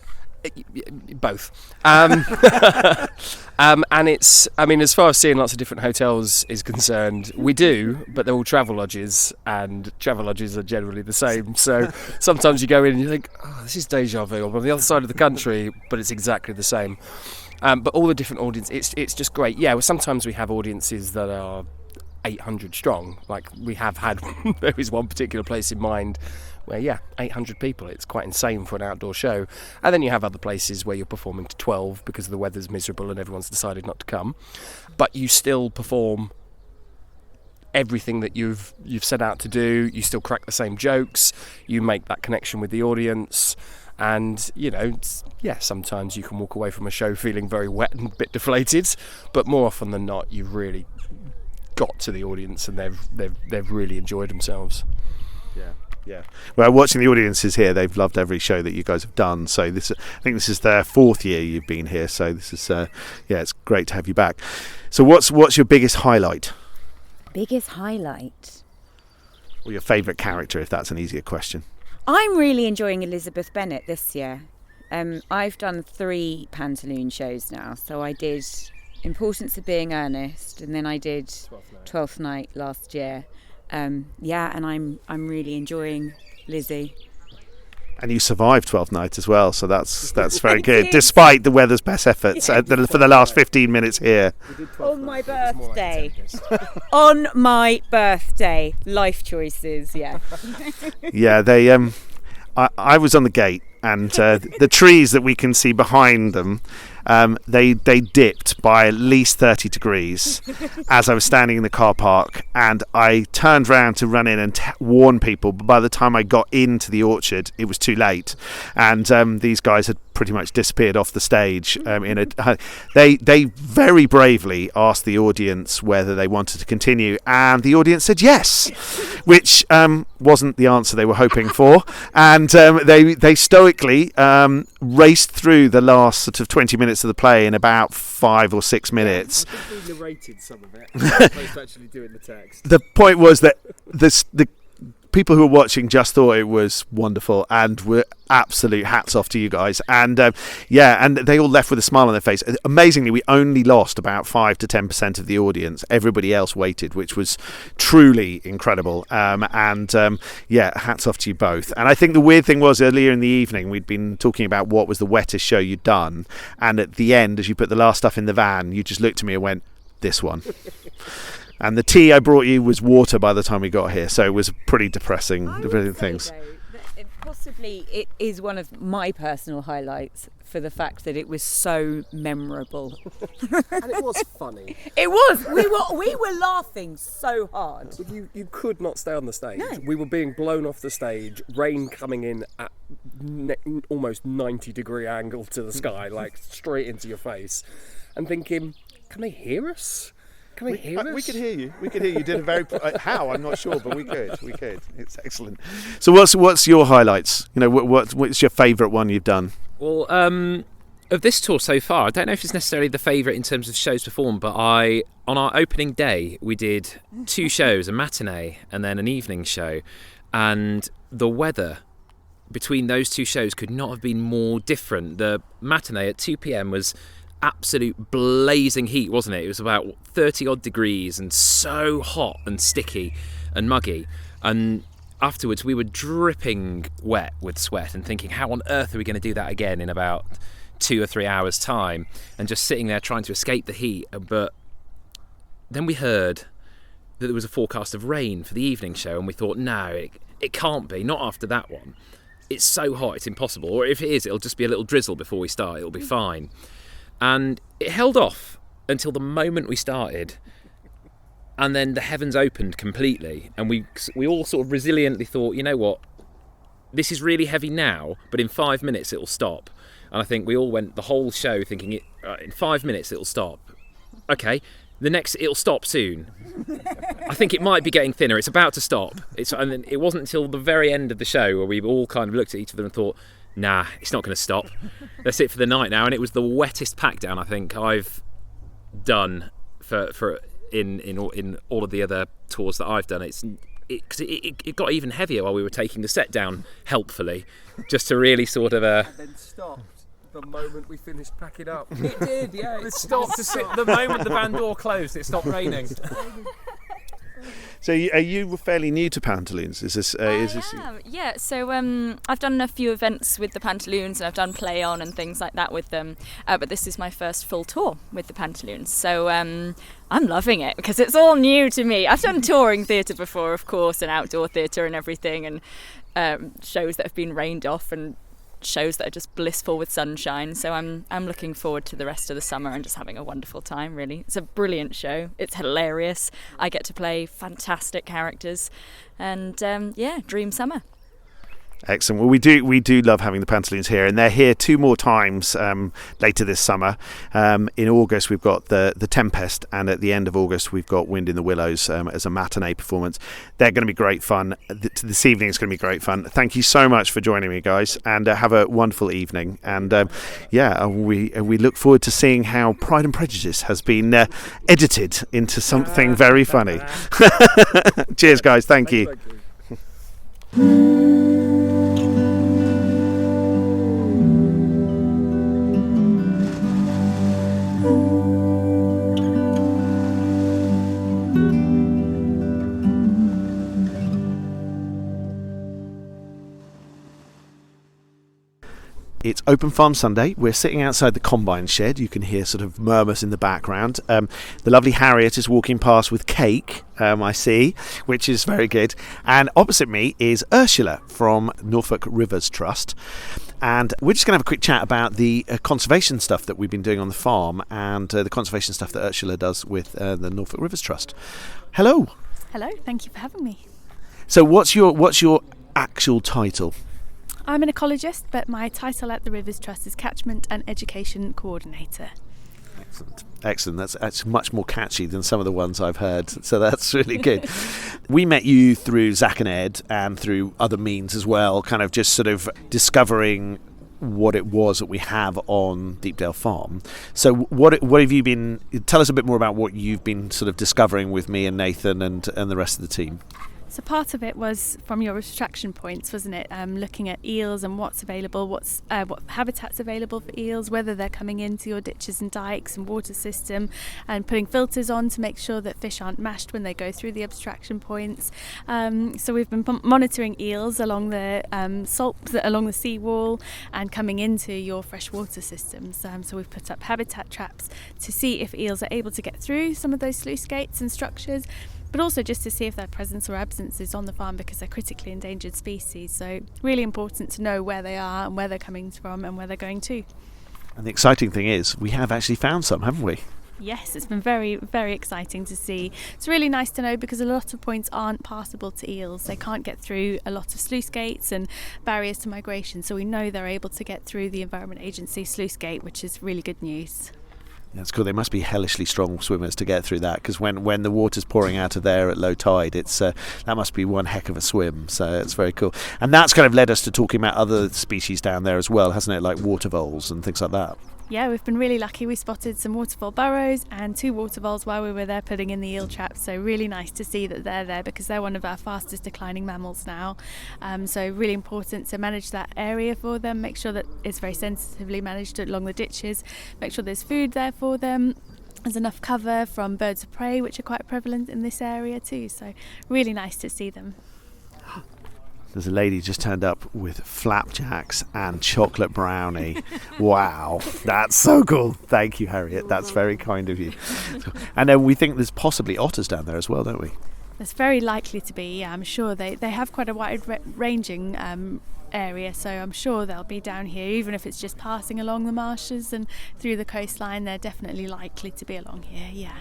Both. And it's, as far as seeing lots of different hotels is concerned, we do, but they're all travel lodges, and travel lodges are generally the same. So sometimes you go in and you think, oh, this is deja vu. I'm on the other side of the country, but it's exactly the same. But all the different audiences, it's just great. Yeah, well, sometimes we have audiences that are 800 strong. Like we have had, there is one particular place in mind where 800 people, it's quite insane for an outdoor show. And then you have other places where you're performing to 12 because the weather's miserable and everyone's decided not to come, but you still perform everything that you've set out to do. You still crack the same jokes, you make that connection with the audience, and sometimes you can walk away from a show feeling very wet and a bit deflated, but more often than not you've really got to the audience and they've really enjoyed themselves. Yeah. Well, watching the audiences here, they've loved every show that you guys have done. So I think this is their 4th year you've been here. So this is, it's great to have you back. So what's your biggest highlight? Biggest highlight? Or your favourite character, if that's an easier question. I'm really enjoying Elizabeth Bennet this year. I've done 3 Pantaloon shows now. So I did Importance of Being Earnest, and then I did Twelfth Night last year. And I'm really enjoying Lizzie. And you survived 12th Night as well, so that's very good, despite the weather's best efforts for the last 15 minutes here. On my birthday. On my birthday. Life choices, yeah. Yeah, they. I was on the gate, and the trees that we can see behind them, they dipped by at least 30 degrees as I was standing in the car park, and I turned round to run in and warn people, but by the time I got into the orchard it was too late, and these guys had pretty much disappeared off the stage. They very bravely asked the audience whether they wanted to continue, and the audience said yes, which wasn't the answer they were hoping for, and they stoically raced through the last sort of 20 minutes of the play in about 5 or 6 minutes. I think we narrated some of it, as opposed to actually doing the text. The point was that the people who were watching just thought it was wonderful, and were absolute hats off to you guys. And and they all left with a smile on their face. Amazingly, we only lost about 5 to 10% of the audience. Everybody else waited, which was truly incredible. Hats off to you both. And I think the weird thing was, earlier in the evening, we'd been talking about what was the wettest show you'd done, and at the end, as you put the last stuff in the van, you just looked at me and went, "This one." And the tea I brought you was water by the time we got here, so it was pretty depressing. Things. Possibly it is one of my personal highlights for the fact that it was so memorable. And it was funny. It was. We were laughing so hard. You could not stay on the stage. No. We were being blown off the stage, rain coming in at almost 90-degree angle to the sky, like straight into your face, and thinking, can they hear us? Can they hear us? We could hear you. We could hear you. Did a very how? I'm not sure, but we could. We could. It's excellent. So what's your highlights? You know, what's your favourite one you've done? Well, of this tour so far, I don't know if it's necessarily the favourite in terms of shows performed, but on our opening day we did 2 shows, a matinee and then an evening show, and the weather between those 2 shows could not have been more different. The matinee at 2 p.m. was absolute blazing heat, wasn't it? It was about 30 odd degrees and so hot and sticky and muggy, and afterwards we were dripping wet with sweat and thinking, how on earth are we going to do that again in about 2 or 3 hours time, and just sitting there trying to escape the heat. But then we heard that there was a forecast of rain for the evening show, and we thought, no, it can't be, not after that one. It's so hot, it's impossible. Or if it is, it'll just be a little drizzle before we start, it'll be fine. And it held off until the moment we started, and then the heavens opened completely, and we all sort of resiliently thought, you know what, this is really heavy now, but in 5 minutes it'll stop. And I think we all went the whole show thinking, in 5 minutes it'll stop. Okay, it'll stop soon. I think it might be getting thinner, it's about to stop. And then it wasn't until the very end of the show where we all kind of looked at each other and thought, nah, it's not going to stop. That's it for the night now. And it was the wettest pack down I think I've done for in all of the other tours that I've done. It got even heavier while we were taking the set down, helpfully, just to really sort of then stopped the moment we finished packing up. It did, yeah. It stopped the moment the van door closed. It stopped raining. So are you fairly new to Pantaloons? Yeah, so I've done a few events with the Pantaloons, and I've done play on and things like that with them, but this is my first full tour with the Pantaloons, so I'm loving it because it's all new to me. I've done touring theatre before, of course, and outdoor theatre and everything, and shows that have been rained off and shows that are just blissful with sunshine, so I'm looking forward to the rest of the summer and just having a wonderful time, really. It's a brilliant show, it's hilarious, I get to play fantastic characters, and dream summer. Excellent. Well, we do love having the Pantaloons here, and they're here 2 more times later this summer. In August we've got the Tempest, and at the end of August we've got Wind in the Willows as a matinee performance. They're going to be great fun. This evening is going to be great fun. Thank you so much for joining me, guys, and have a wonderful evening. And we look forward to seeing how Pride and Prejudice has been edited into something very funny. Cheers, guys. Thank you. It's Open Farm Sunday. We're sitting outside the combine shed. You can hear sort of murmurs in the background. The lovely Harriet is walking past with cake, I see, which is very good. And opposite me is Ursula from Norfolk Rivers Trust. And we're just going to have a quick chat about the conservation stuff that we've been doing on the farm, and the conservation stuff that Ursula does with the Norfolk Rivers Trust. Hello. Hello, thank you for having me. So what's your actual title? I'm an ecologist, but my title at the Rivers Trust is Catchment and Education Coordinator. Excellent. That's much more catchy than some of the ones I've heard, so that's really good. We met you through Zach and Ed and through other means as well, kind of just sort of discovering what it was that we have on Deepdale Farm. So what have you been, tell us a bit more about what you've been sort of discovering with me and Nathan and the rest of the team. So part of it was from your extraction points, wasn't it? Looking at eels and what's available, what habitat's available for eels, whether they're coming into your ditches and dikes and water system, and putting filters on to make sure that fish aren't mashed when they go through the abstraction points. So we've been monitoring eels along the along the seawall and coming into your freshwater systems. So we've put up habitat traps to see if eels are able to get through some of those sluice gates and structures, but also just to see if their presence or absence is on the farm, because they're critically endangered species. So really important to know where they are and where they're coming from and where they're going to. And the exciting thing is, we have actually found some, haven't we? Yes, it's been very, very exciting to see. It's really nice to know, because a lot of points aren't passable to eels. They can't get through a lot of sluice gates and barriers to migration, so we know they're able to get through the Environment Agency sluice gate, which is really good news. That's cool. They must be hellishly strong swimmers to get through that, because when the water's pouring out of there at low tide, it's that must be one heck of a swim. So it's very cool. And that's kind of led us to talking about other species down there as well, hasn't it? Like water voles and things like that. Yeah, we've been really lucky. We spotted some watervole burrows and 2 water voles while we were there putting in the eel traps. So really nice to see that they're there, because they're one of our fastest declining mammals now. So really important to manage that area for them, make sure that it's very sensitively managed along the ditches, make sure there's food there for them. There's enough cover from birds of prey, which are quite prevalent in this area too. So really nice to see them. There's a lady just turned up with flapjacks and chocolate brownie. Wow, that's so cool. Thank you, Harriet. That's very kind of you. And we think there's possibly otters down there as well, don't we? There's very likely to be, yeah, I'm sure. They have quite a wide ranging area, so I'm sure they'll be down here, even if it's just passing along the marshes and through the coastline. They're definitely likely to be along here, yeah.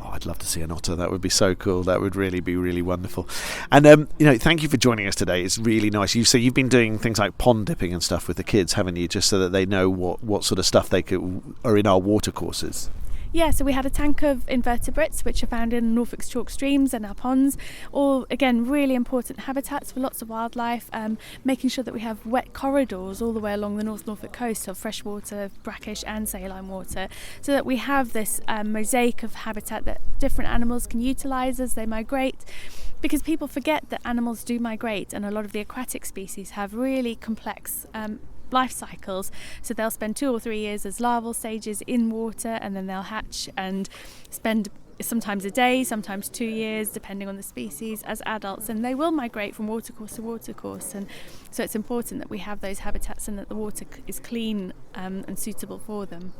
Oh, I'd love to see an otter. That would be so cool. That would really be really wonderful. And thank you for joining us today. It's really nice. You've been doing things like pond dipping and stuff with the kids, haven't you? Just so that they know what sort of stuff are in our water courses. Yeah, so we had a tank of invertebrates which are found in Norfolk's chalk streams and our ponds. All, again, really important habitats for lots of wildlife, making sure that we have wet corridors all the way along the North Norfolk coast of freshwater, brackish and saline water, so that we have this mosaic of habitat that different animals can utilise as they migrate. Because people forget that animals do migrate, and a lot of the aquatic species have really complex life cycles, so they'll spend 2 or 3 years as larval stages in water, and then they'll hatch and spend sometimes a day, sometimes 2 years, depending on the species, as adults, and they will migrate from watercourse to watercourse. And so it's important that we have those habitats and that the water is clean and suitable for them.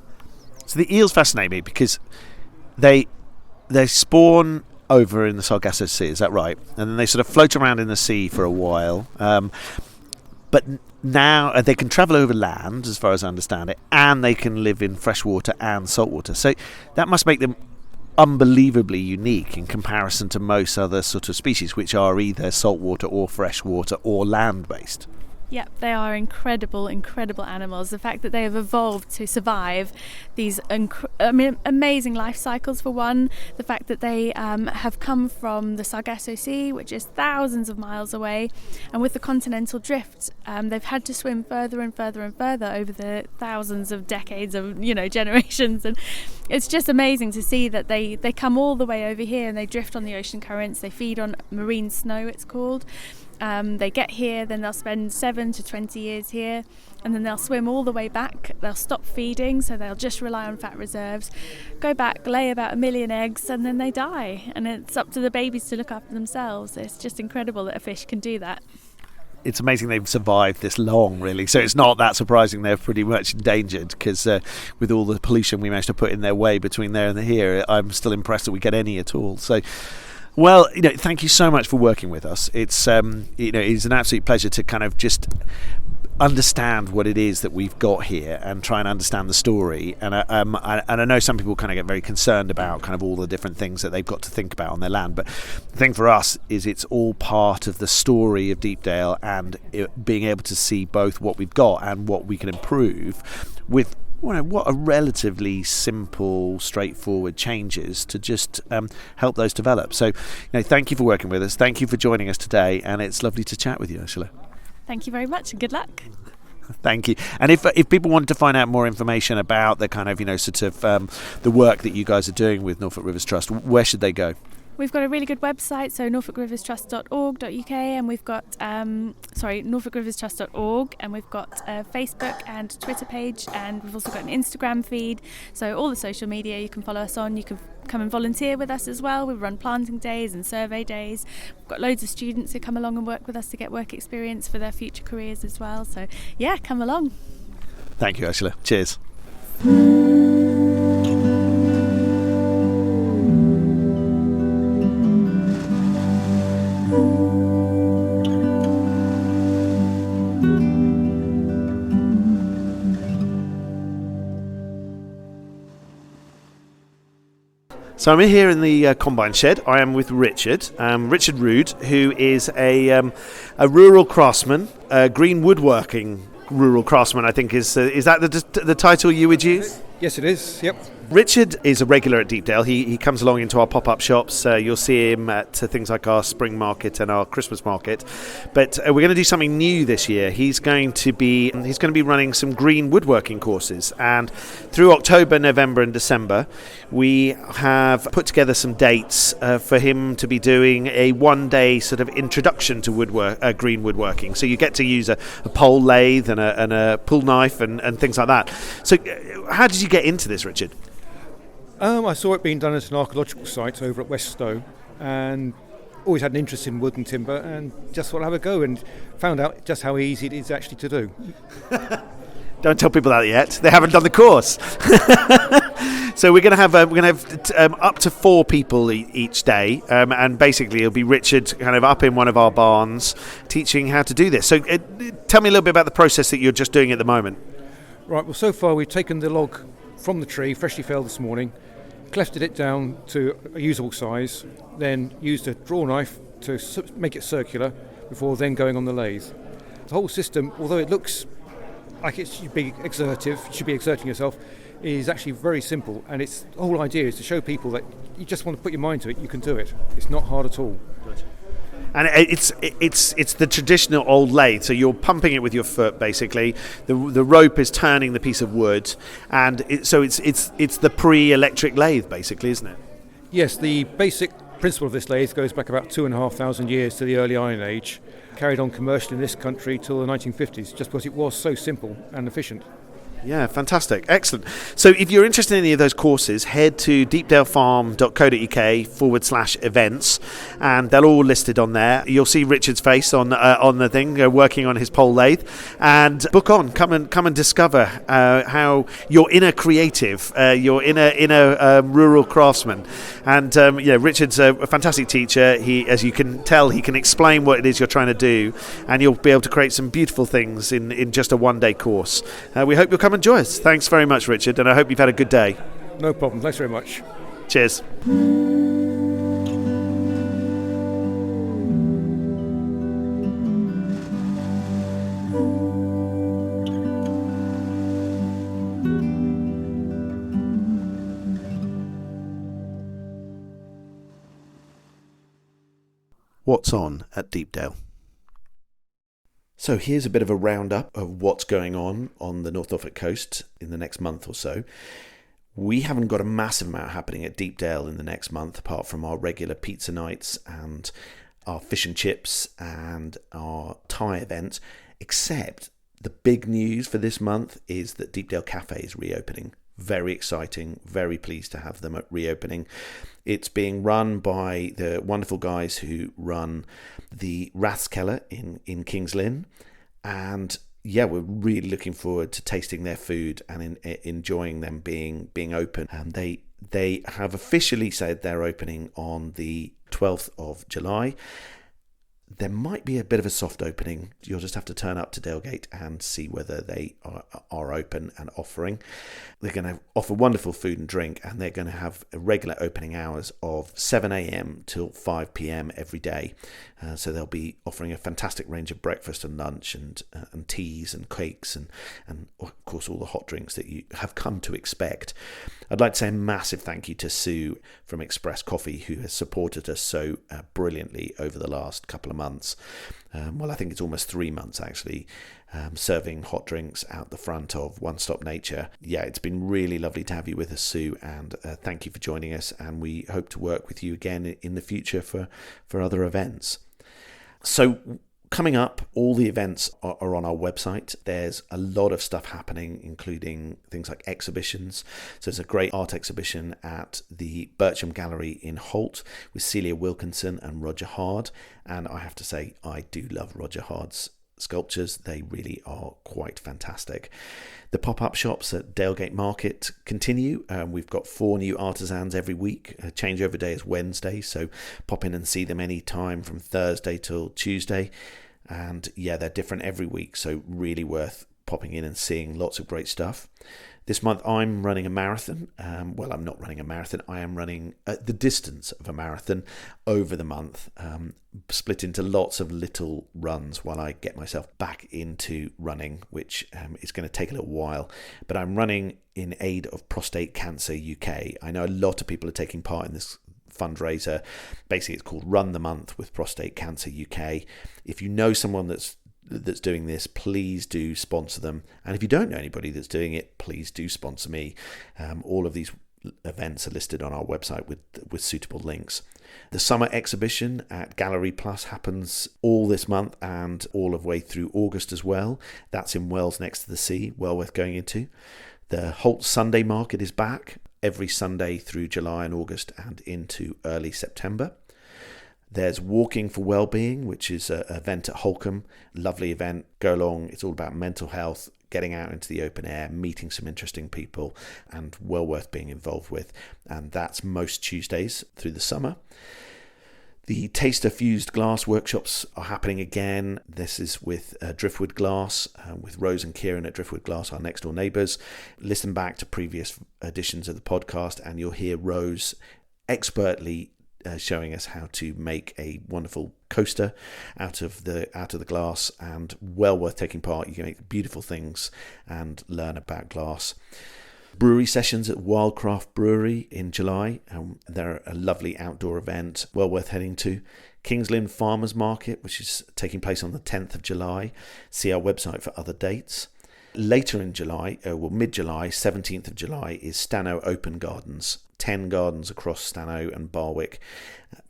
So the eels fascinate me because they spawn over in the Sargasso Sea, is that right? And then they sort of float around in the sea for a while, but now they can travel over land, as far as I understand it, and they can live in freshwater and saltwater. So that must make them unbelievably unique in comparison to most other sort of species, which are either saltwater or freshwater or land-based. Yep, they are incredible animals. The fact that they have evolved to survive these amazing life cycles, for one. The fact that they have come from the Sargasso Sea, which is thousands of miles away, and with the continental drift, they've had to swim further and further and further over the thousands of decades of generations. And it's just amazing to see that they come all the way over here and they drift on the ocean currents. They feed on marine snow, it's called. They get here, then they'll spend 7 to 20 years here, and then they'll swim all the way back. They'll stop feeding, so they'll just rely on fat reserves, go back, lay about 1 million eggs, and then they die, and it's up to the babies to look after themselves. It's just incredible that a fish can do that. It's amazing they've survived this long, really. So it's not that surprising they're pretty much endangered, because with all the pollution we managed to put in their way between there and here, I'm still impressed that we get any at all. So, well, thank you so much for working with us. It's it's an absolute pleasure to kind of just understand what it is that we've got here and try and understand the story. And I know some people kind of get very concerned about kind of all the different things that they've got to think about on their land, but the thing for us is it's all part of the story of Deepdale, and being able to see both what we've got and what we can improve with what are relatively simple, straightforward changes to just help those develop. So, thank you for working with us. Thank you for joining us today, and it's lovely to chat with you, Ursula. Thank you very much, and good luck. Thank you. And if people wanted to find out more information about the kind of the work that you guys are doing with Norfolk Rivers Trust, where should they go? We've got a really good website, so norfolkriverstrust.org.uk, and we've got norfolkriverstrust.org, and we've got a Facebook and Twitter page, and we've also got an Instagram feed. So all the social media you can follow us on. You can come and volunteer with us as well. We run planting days and survey days. We've got loads of students who come along and work with us to get work experience for their future careers as well. So yeah, come along. Thank you, Ursula. Cheers. So I'm here in the combine shed. I am with Richard Rood, who is a rural craftsman, green woodworking rural craftsman. I think is that the title you would use? Yes, it is. Yep. Richard is a regular at Deepdale. He comes along into our pop-up shops. You'll see him at things like our spring market and our Christmas market. But we're going to do something new this year. He's going to be running some green woodworking courses. And through October, November and December, we have put together some dates for him to be doing a one-day sort of introduction to green woodworking. So you get to use a pole lathe and a pull knife and things like that. So how did you get into this, Richard? I saw it being done at an archaeological site over at West Stowe, and always had an interest in wood and timber, and just thought I'd have a go, and found out just how easy it is actually to do. Don't tell people that yet. They haven't done the course. So we're going to have up to 4 people each day, and basically it'll be Richard kind of up in one of our barns teaching how to do this. So tell me a little bit about the process that you're just doing at the moment. Right. Well, so far we've taken the log from the tree, freshly felled this morning, clefted it down to a usable size, then used a draw knife to make it circular before then going on the lathe. The whole system, although it looks like it should be exerting yourself, is actually very simple, and the whole idea is to show people that you just want to put your mind to it, you can do it. It's not hard at all. And it's the traditional old lathe. So you're pumping it with your foot, basically. The rope is turning the piece of wood, and it's the pre-electric lathe, basically, isn't it? Yes, the basic principle of this lathe goes back about 2,500 years to the early Iron Age, carried on commercially in this country till the 1950s, just because it was so simple and efficient. Yeah, fantastic. Excellent. So if you're interested in any of those courses, head to deepdalefarm.co.uk/events, and they're all listed on there. You'll see Richard's face on the thing, working on his pole lathe, and book on. Come and discover how your inner creative, your inner rural craftsman. And Richard's a fantastic teacher. He, as you can tell, he can explain what it is you're trying to do, and you'll be able to create some beautiful things in just a one-day course. We hope you'll come and join us. Thanks very much, Richard, and I hope you've had a good day. No problem. Thanks very much. Cheers. What's on at Deepdale? So here's a bit of a roundup of what's going on the North Norfolk coast in the next month or so. We haven't got a massive amount happening at Deepdale in the next month, apart from our regular pizza nights and our fish and chips and our Thai event, except the big news for this month is that Deepdale Cafe is reopening. Very exciting, very pleased to have them at reopening. It's being run by the wonderful guys who run the Rathskeller in King's Lynn, and yeah, we're really looking forward to tasting their food and enjoying them being open. And they have officially said they're opening on the 12th of July. There might be a bit of a soft opening. You'll just have to turn up to Dalegate and see whether they are open and offering. They're going to offer wonderful food and drink, and they're going to have regular opening hours of 7 a.m. till 5 p.m. every day. So they'll be offering a fantastic range of breakfast and lunch and teas and cakes and of course all the hot drinks that you have come to expect. I'd like to say a massive thank you to Sue from Express Coffee, who has supported us so brilliantly over the last couple of of months. Well, I think it's almost 3 months actually, serving hot drinks out the front of One Stop Nature. Yeah, it's been really lovely to have you with us, Sue, and thank you for joining us, and we hope to work with you again in the future for other events. So coming up, all the events are on our website. There's a lot of stuff happening, including things like exhibitions. So there's a great art exhibition at the Bircham Gallery in Holt with Celia Wilkinson and Roger Hard. And I have to say, I do love Roger Hard's sculptures. They really are quite fantastic. The pop-up shops at Dalegate Market continue. We've got 4 new artisans every week. Changeover day is Wednesday, so pop in and see them any time from Thursday till Tuesday. And yeah, they're different every week, so really worth popping in and seeing. Lots of great stuff. This month I'm running a marathon. Well, I'm not running a marathon. I am running the distance of a marathon over the month, split into lots of little runs while I get myself back into running, which is going to take a little while. But I'm running in aid of Prostate Cancer UK. I know a lot of people are taking part in this fundraiser. Basically, it's called Run the Month with Prostate Cancer UK. If you know someone that's doing this, please do sponsor them. And if you don't know anybody that's doing it, please do sponsor me. All of these events are listed on our website with suitable links. The summer exhibition at Gallery Plus happens all this month and all of the way through August as well. That's in Wells next to the sea, well worth going into. The Holt Sunday Market is back every Sunday through July and August and into early September. There's Walking for Wellbeing, which is an event at Holcombe. Lovely event. Go along. It's all about mental health, getting out into the open air, meeting some interesting people, and well worth being involved with. And that's most Tuesdays through the summer. The Taster Fused Glass workshops are happening again. This is with Driftwood Glass, with Rose and Kieran at Driftwood Glass, our next door neighbours. Listen back to previous editions of the podcast and you'll hear Rose expertly showing us how to make a wonderful coaster out of the glass, and well worth taking part. You can make beautiful things and learn about glass. Brewery sessions at Wildcraft Brewery in July. They're a lovely outdoor event, well worth heading to. Kings Lynn Farmers Market, which is taking place on the 10th of July. See our website for other dates. Later in July, mid-July, 17th of July, is Stanhope Open Gardens. 10 gardens across Stanhope and Barwick.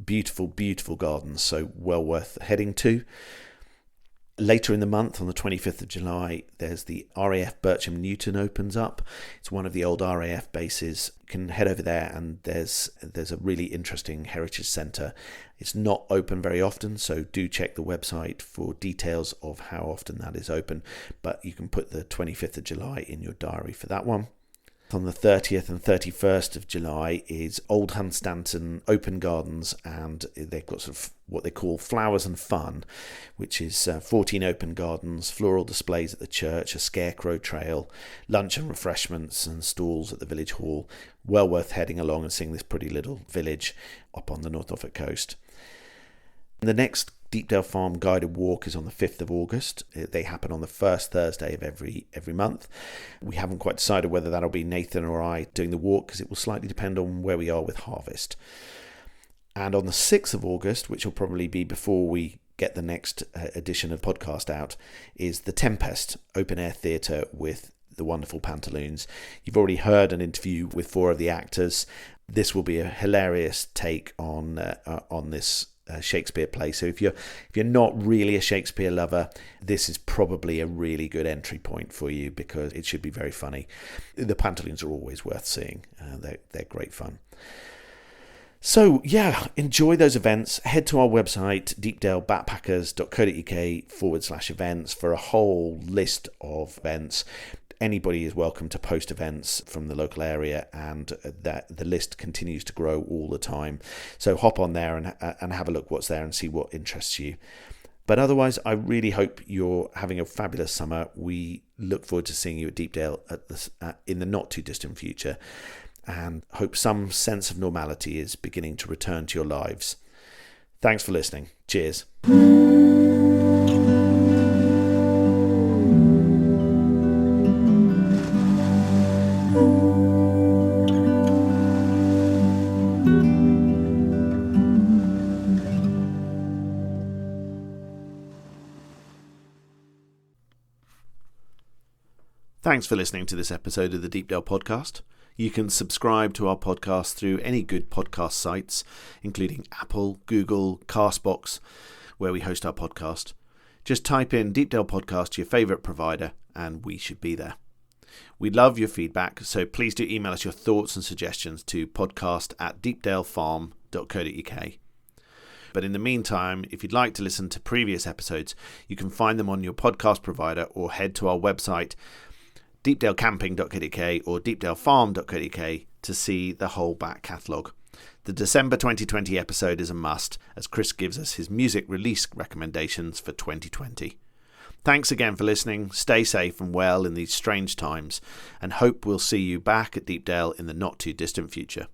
Beautiful, beautiful gardens, so well worth heading to. Later in the month, on the 25th of July, there's the RAF Bircham Newton opens up. It's one of the old RAF bases. You can head over there and there's a really interesting heritage centre. It's not open very often, so do check the website for details of how often that is open. But you can put the 25th of July in your diary for that one. On the 30th and 31st of July is Old Hunstanton Open Gardens, and they've got sort of what they call Flowers and Fun, which is 14 open gardens, floral displays at the church, a scarecrow trail, lunch and refreshments and stalls at the village hall. Well worth heading along and seeing this pretty little village up on the North Norfolk coast. The next Deepdale Farm guided walk is on the 5th of August. They happen on the first Thursday of every month. We haven't quite decided whether that'll be Nathan or I doing the walk, because it will slightly depend on where we are with harvest. And on the 6th of August, which will probably be before we get the next edition of podcast out, is the Tempest Open Air Theatre with the wonderful Pantaloons. You've already heard an interview with 4 of the actors. This will be a hilarious take on this Shakespeare play. So if you're not really a Shakespeare lover, this is probably a really good entry point for you, because it should be very funny. The Pantaloons are always worth seeing. They're great fun. So yeah, enjoy those events. Head to our website, deepdalebackpackers.co.uk/events for a whole list of events. Anybody is welcome to post events from the local area, and that the list continues to grow all the time. So hop on there and have a look what's there and see what interests you. But otherwise, I really hope you're having a fabulous summer. We look forward to seeing you at Deepdale in the not too distant future, and hope some sense of normality is beginning to return to your lives. Thanks for listening. Cheers. Thanks for listening to this episode of the Deepdale Podcast. You can subscribe to our podcast through any good podcast sites, including Apple, Google, Castbox, where we host our podcast. Just type in Deepdale Podcast to your favourite provider and we should be there. We love your feedback, so please do email us your thoughts and suggestions to podcast@deepdalefarm.co.uk. But in the meantime, if you'd like to listen to previous episodes, you can find them on your podcast provider or head to our website deepdalecamping.co.uk or deepdalefarm.co.uk to see the whole back catalogue. The December 2020 episode is a must, as Chris gives us his music release recommendations for 2020. Thanks again for listening, stay safe and well in these strange times, and hope we'll see you back at Deepdale in the not too distant future.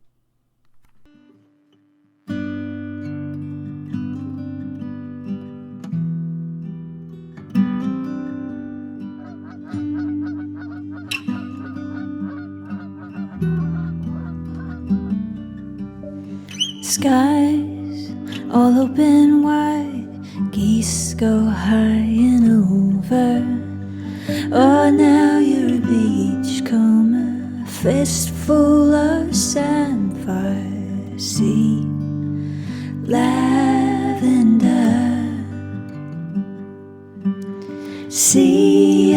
Skies all open wide, geese go high and over. Oh, now you're a beachcomber, fistful of samphire, sea, lavender, sea.